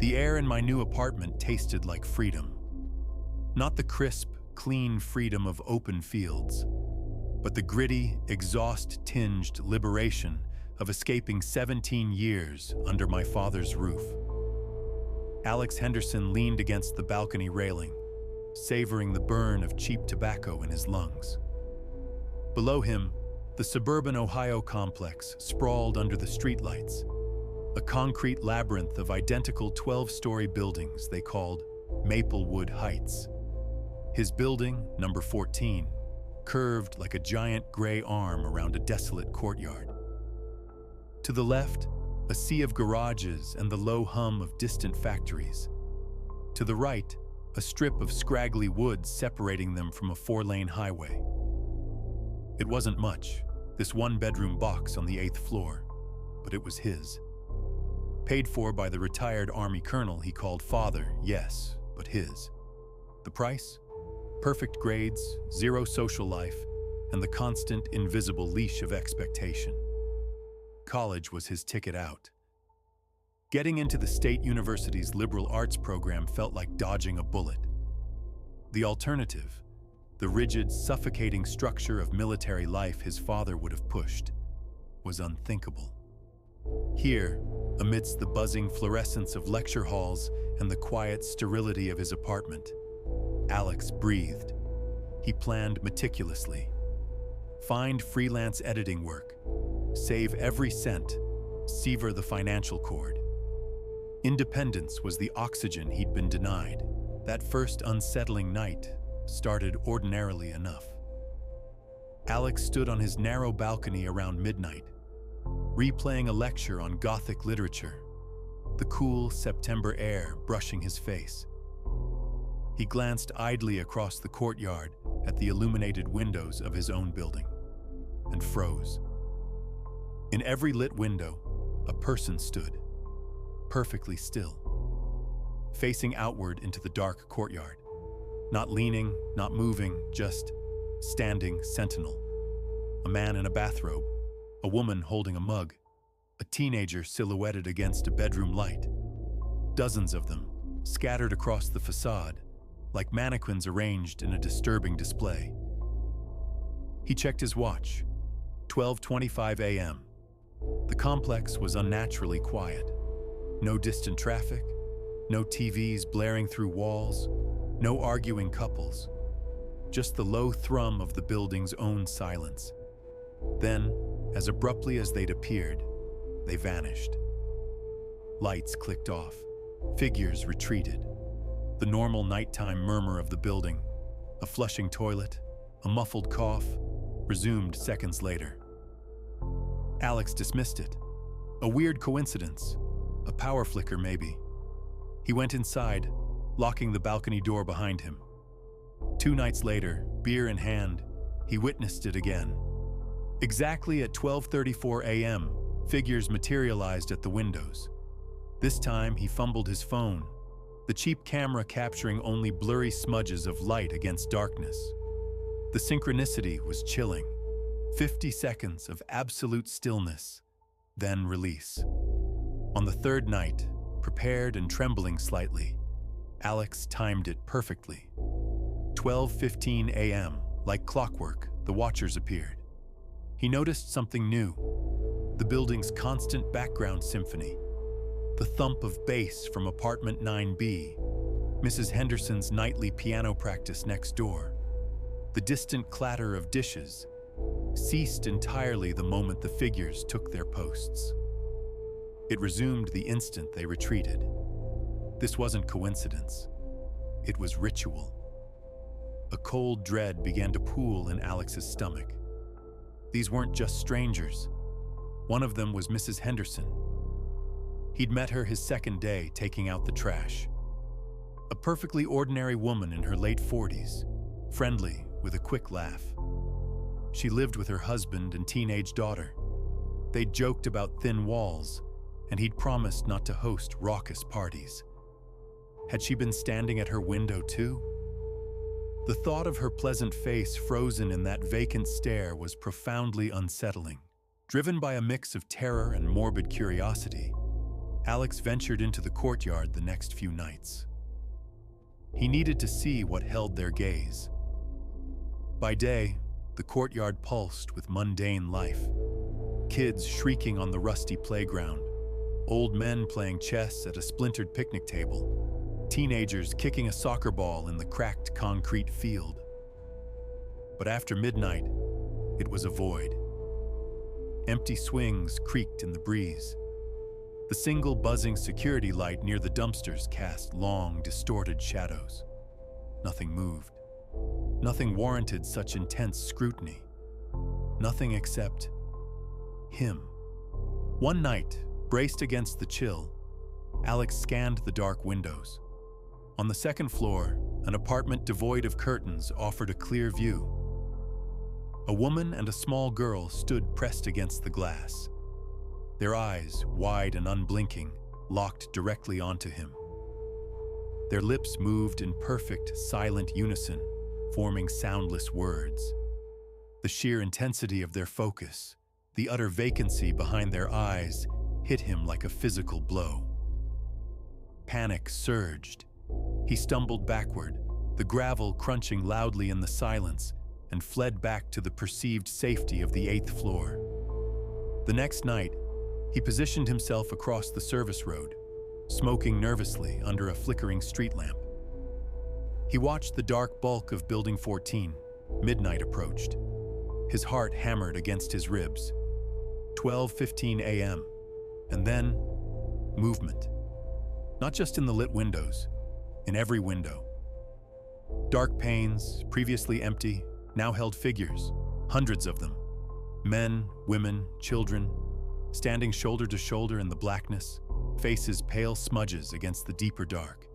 The air in my new apartment tasted like freedom. Not the crisp, clean freedom of open fields, but the gritty, exhaust-tinged liberation of escaping 17 years under my father's roof. Alex Henderson leaned against the balcony railing, savoring the burn of cheap tobacco in his lungs. Below him, the suburban Ohio complex sprawled under the streetlights, a concrete labyrinth of identical 12-story buildings they called Maplewood Heights. His building, number 14, curved like a giant gray arm around a desolate courtyard. To the left, a sea of garages and the low hum of distant factories. To the right, a strip of scraggly woods separating them from a 4-lane highway. It wasn't much, this one-bedroom box on the 8th floor, but it was his. Paid for by the retired Army colonel he called father, yes, but his. The price? Perfect grades, zero social life, and the constant, invisible leash of expectation. College was his ticket out. Getting into the state university's liberal arts program felt like dodging a bullet. The alternative, the rigid, suffocating structure of military life his father would have pushed, was unthinkable. Here, amidst the buzzing fluorescence of lecture halls and the quiet sterility of his apartment, Alex breathed. He planned meticulously. Find freelance editing work. Save every cent. Sever the financial cord. Independence was the oxygen he'd been denied. That first unsettling night started ordinarily enough. Alex stood on his narrow balcony around midnight, replaying a lecture on Gothic literature, the cool September air brushing his face. He glanced idly across the courtyard at the illuminated windows of his own building and froze. In every lit window, a person stood, perfectly still, facing outward into the dark courtyard, not leaning, not moving, just standing sentinel. A man in a bathrobe, a woman holding a mug, a teenager silhouetted against a bedroom light. Dozens of them, scattered across the facade, like mannequins arranged in a disturbing display. He checked his watch. 12:25 a.m. The complex was unnaturally quiet. No distant traffic, no TVs blaring through walls, no arguing couples, just the low thrum of the building's own silence. Then, as abruptly as they'd appeared, they vanished. Lights clicked off, figures retreated. The normal nighttime murmur of the building, a flushing toilet, a muffled cough, resumed seconds later. Alex dismissed it. A weird coincidence, a power flicker maybe. He went inside, locking the balcony door behind him. 2 nights later, beer in hand, he witnessed it again. Exactly at 12:34 a.m., figures materialized at the windows. This time he fumbled his phone, the cheap camera capturing only blurry smudges of light against darkness. The synchronicity was chilling. 50 seconds of absolute stillness, then release. On the third night, prepared and trembling slightly, Alex timed it perfectly. 12:15 a.m., like clockwork, the watchers appeared. He noticed something new, the building's constant background symphony, the thump of bass from apartment 9B, Mrs. Henderson's nightly piano practice next door. The distant clatter of dishes ceased entirely the moment the figures took their posts. It resumed the instant they retreated. This wasn't coincidence. It was ritual. A cold dread began to pool in Alex's stomach. These weren't just strangers. One of them was Mrs. Henderson. He'd met her his second day taking out the trash. A perfectly ordinary woman in her late 40s, friendly with a quick laugh. She lived with her husband and teenage daughter. They'd joked about thin walls, and he'd promised not to host raucous parties. Had she been standing at her window too? The thought of her pleasant face frozen in that vacant stare was profoundly unsettling. Driven by a mix of terror and morbid curiosity, Alex ventured into the courtyard the next few nights. He needed to see what held their gaze. By day, the courtyard pulsed with mundane life. Kids shrieking on the rusty playground, old men playing chess at a splintered picnic table, teenagers kicking a soccer ball in the cracked concrete field. But after midnight, it was a void. Empty swings creaked in the breeze. The single buzzing security light near the dumpsters cast long, distorted shadows. Nothing moved. Nothing warranted such intense scrutiny. Nothing except him. One night, braced against the chill, Alex scanned the dark windows. On the second floor, an apartment devoid of curtains offered a clear view. A woman and a small girl stood pressed against the glass. Their eyes, wide and unblinking, locked directly onto him. Their lips moved in perfect, silent unison, forming soundless words. The sheer intensity of their focus, the utter vacancy behind their eyes, hit him like a physical blow. Panic surged. He stumbled backward, the gravel crunching loudly in the silence, and fled back to the perceived safety of the 8th floor. The next night, he positioned himself across the service road, smoking nervously under a flickering street lamp. He watched the dark bulk of Building 14. Midnight approached. His heart hammered against his ribs. 12:15 a.m. And then, movement. Not just in the lit windows, in every window. Dark panes, previously empty, now held figures, hundreds of them. Men, women, children, standing shoulder to shoulder in the blackness, faces pale smudges against the deeper dark.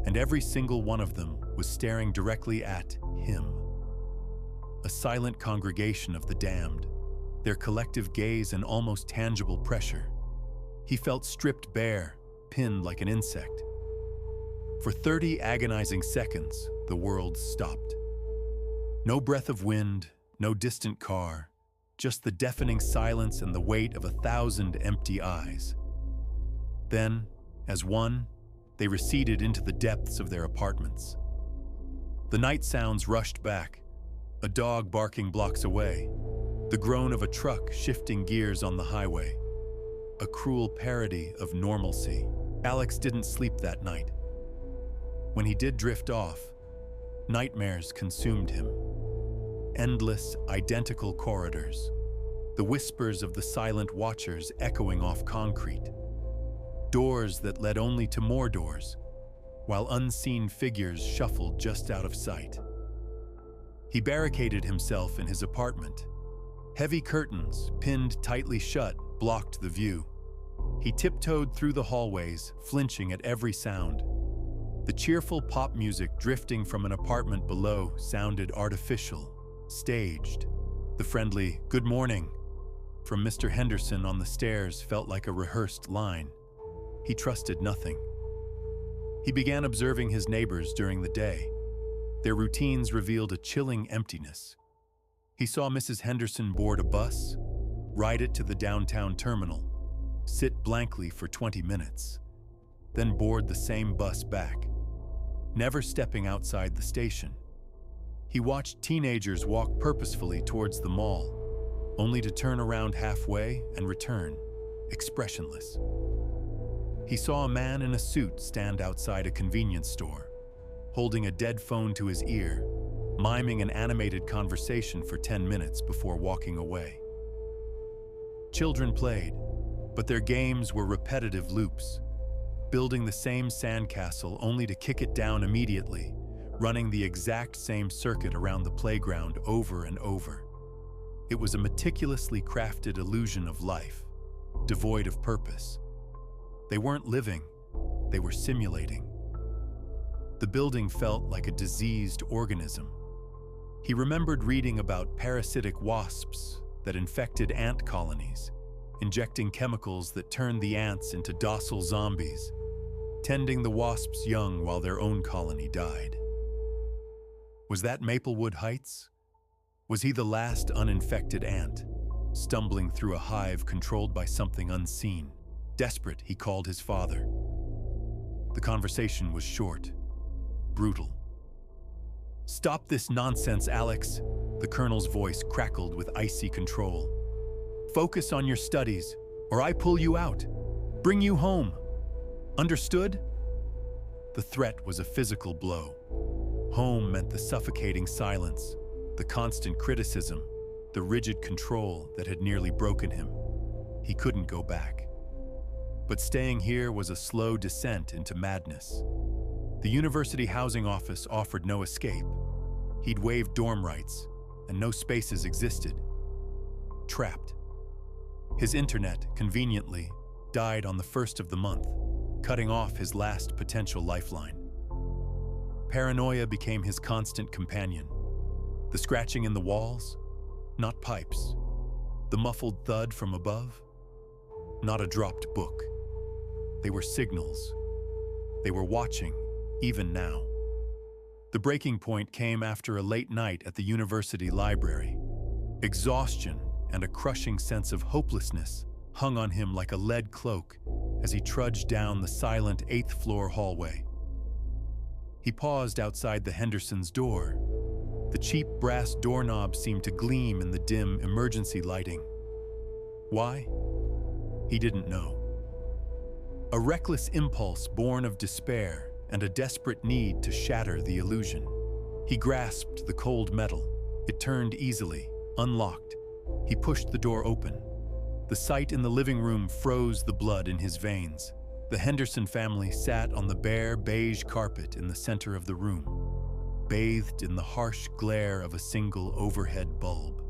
And every single one of them was staring directly at him. A silent congregation of the damned, their collective gaze an almost tangible pressure. He felt stripped bare, pinned like an insect. For 30 agonizing seconds, the world stopped. No breath of wind, no distant car, just the deafening silence and the weight of 1,000 empty eyes. Then, as one, they receded into the depths of their apartments. The night sounds rushed back, a dog barking blocks away, the groan of a truck shifting gears on the highway. A cruel parody of normalcy. Alex didn't sleep that night. When he did drift off, nightmares consumed him. Endless, identical corridors, the whispers of the silent watchers echoing off concrete, doors that led only to more doors, while unseen figures shuffled just out of sight. He barricaded himself in his apartment. Heavy curtains, pinned tightly shut, blocked the view. He tiptoed through the hallways, flinching at every sound. The cheerful pop music drifting from an apartment below sounded artificial, staged. The friendly "good morning" from Mr. Henderson on the stairs felt like a rehearsed line. He trusted nothing. He began observing his neighbors during the day. Their routines revealed a chilling emptiness. He saw Mrs. Henderson board a bus, ride it to the downtown terminal, sit blankly for 20 minutes, then board the same bus back, never stepping outside the station. He watched teenagers walk purposefully towards the mall, only to turn around halfway and return, expressionless. He saw a man in a suit stand outside a convenience store, holding a dead phone to his ear, miming an animated conversation for 10 minutes before walking away. Children played, but their games were repetitive loops, building the same sandcastle only to kick it down immediately, running the exact same circuit around the playground over and over. It was a meticulously crafted illusion of life, devoid of purpose. They weren't living, they were simulating. The building felt like a diseased organism. He remembered reading about parasitic wasps that infected ant colonies, injecting chemicals that turned the ants into docile zombies, tending the wasps' young while their own colony died. Was that Maplewood Heights? Was he the last uninfected ant, stumbling through a hive controlled by something unseen? Desperate, he called his father. The conversation was short, brutal. "Stop this nonsense, Alex," the colonel's voice crackled with icy control. "Focus on your studies, or I pull you out. Bring you home. Understood?" The threat was a physical blow. Home meant the suffocating silence, the constant criticism, the rigid control that had nearly broken him. He couldn't go back. But staying here was a slow descent into madness. The university housing office offered no escape. He'd waived dorm rights, and no spaces existed. Trapped. His internet, conveniently, died on the 1st of the month, cutting off his last potential lifeline. Paranoia became his constant companion. The scratching in the walls? Not pipes. The muffled thud from above? Not a dropped book. They were signals. They were watching, even now. The breaking point came after a late night at the university library. Exhaustion and a crushing sense of hopelessness hung on him like a lead cloak as he trudged down the silent 8th-floor hallway. He paused outside the Hendersons' door. The cheap brass doorknob seemed to gleam in the dim emergency lighting. Why? He didn't know. A reckless impulse born of despair and a desperate need to shatter the illusion. He grasped the cold metal. It turned easily, unlocked. He pushed the door open. The sight in the living room froze the blood in his veins. The Henderson family sat on the bare beige carpet in the center of the room, bathed in the harsh glare of a single overhead bulb.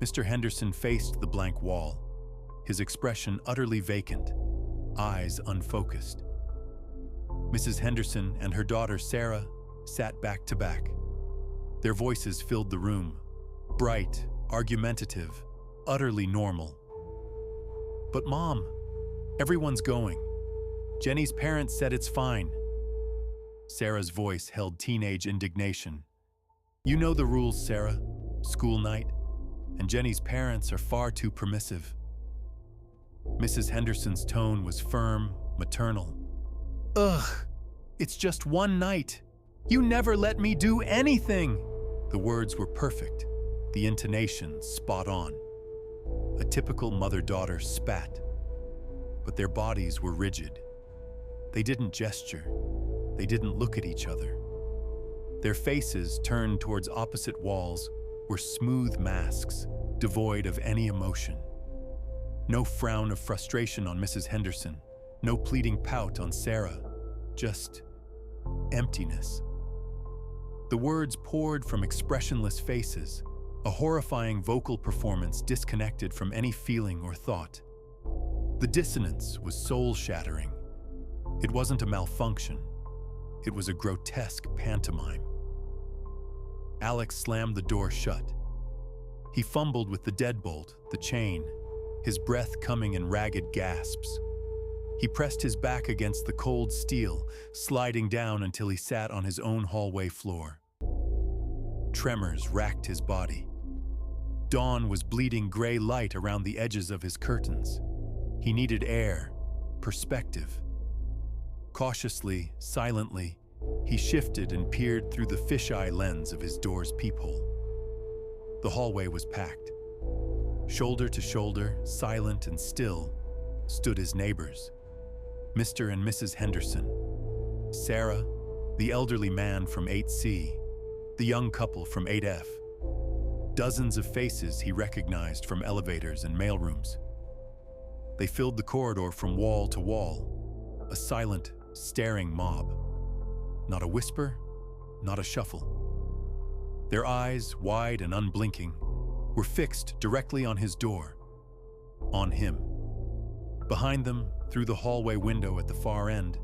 Mr. Henderson faced the blank wall, his expression utterly vacant, eyes unfocused. Mrs. Henderson and her daughter Sarah sat back to back. Their voices filled the room, bright, argumentative, utterly normal. "But Mom, everyone's going. Jenny's parents said it's fine." Sarah's voice held teenage indignation. "You know the rules, Sarah. School night. And Jenny's parents are far too permissive." Mrs. Henderson's tone was firm, maternal. "Ugh, it's just one night. You never let me do anything." The words were perfect, the intonation spot on. A typical mother-daughter spat. But their bodies were rigid. They didn't gesture. They didn't look at each other. Their faces, turned towards opposite walls, were smooth masks, devoid of any emotion. No frown of frustration on Mrs. Henderson, no pleading pout on Sarah, just emptiness. The words poured from expressionless faces, a horrifying vocal performance disconnected from any feeling or thought. The dissonance was soul-shattering. It wasn't a malfunction. It was a grotesque pantomime. Alex slammed the door shut. He fumbled with the deadbolt, the chain, his breath coming in ragged gasps. He pressed his back against the cold steel, sliding down until he sat on his own hallway floor. Tremors racked his body. Dawn was bleeding gray light around the edges of his curtains. He needed air, perspective. Cautiously, silently, he shifted and peered through the fisheye lens of his door's peephole. The hallway was packed. Shoulder to shoulder, silent and still, stood his neighbors. Mr. and Mrs. Henderson. Sarah, the elderly man from 8C, the young couple from 8F. Dozens of faces he recognized from elevators and mailrooms. They filled the corridor from wall to wall, a silent, staring mob. Not a whisper, not a shuffle. Their eyes, wide and unblinking, were fixed directly on his door, on him. Behind them, through the hallway window at the far end,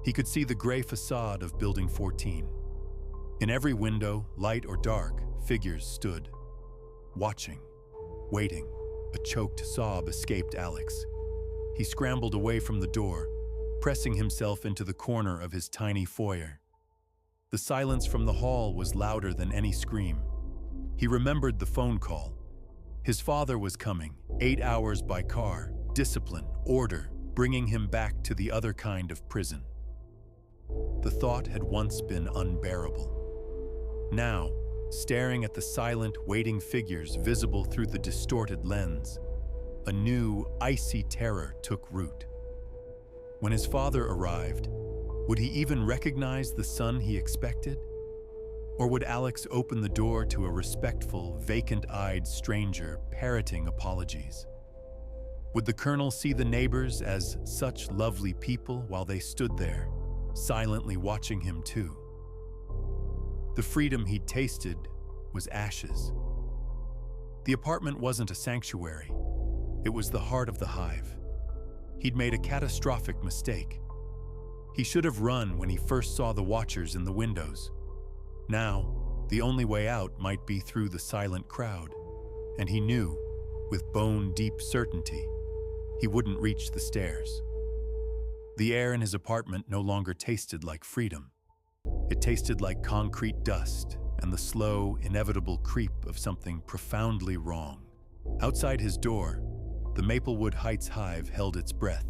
he could see the gray facade of Building 14. In every window, light or dark, figures stood, watching, waiting. A choked sob escaped Alex. He scrambled away from the door, pressing himself into the corner of his tiny foyer. The silence from the hall was louder than any scream. He remembered the phone call. His father was coming, 8 hours by car, discipline, order, bringing him back to the other kind of prison. The thought had once been unbearable. Now, staring at the silent, waiting figures visible through the distorted lens, a new, icy terror took root. When his father arrived, would he even recognize the son he expected? Or would Alex open the door to a respectful, vacant-eyed stranger parroting apologies? Would the colonel see the neighbors as such lovely people while they stood there, silently watching him too? The freedom he'd tasted was ashes. The apartment wasn't a sanctuary. It was the heart of the hive. He'd made a catastrophic mistake. He should have run when he first saw the watchers in the windows. Now, the only way out might be through the silent crowd, and he knew, with bone-deep certainty, he wouldn't reach the stairs. The air in his apartment no longer tasted like freedom. It tasted like concrete dust and the slow, inevitable creep of something profoundly wrong. Outside his door, the Maplewood Heights hive held its breath.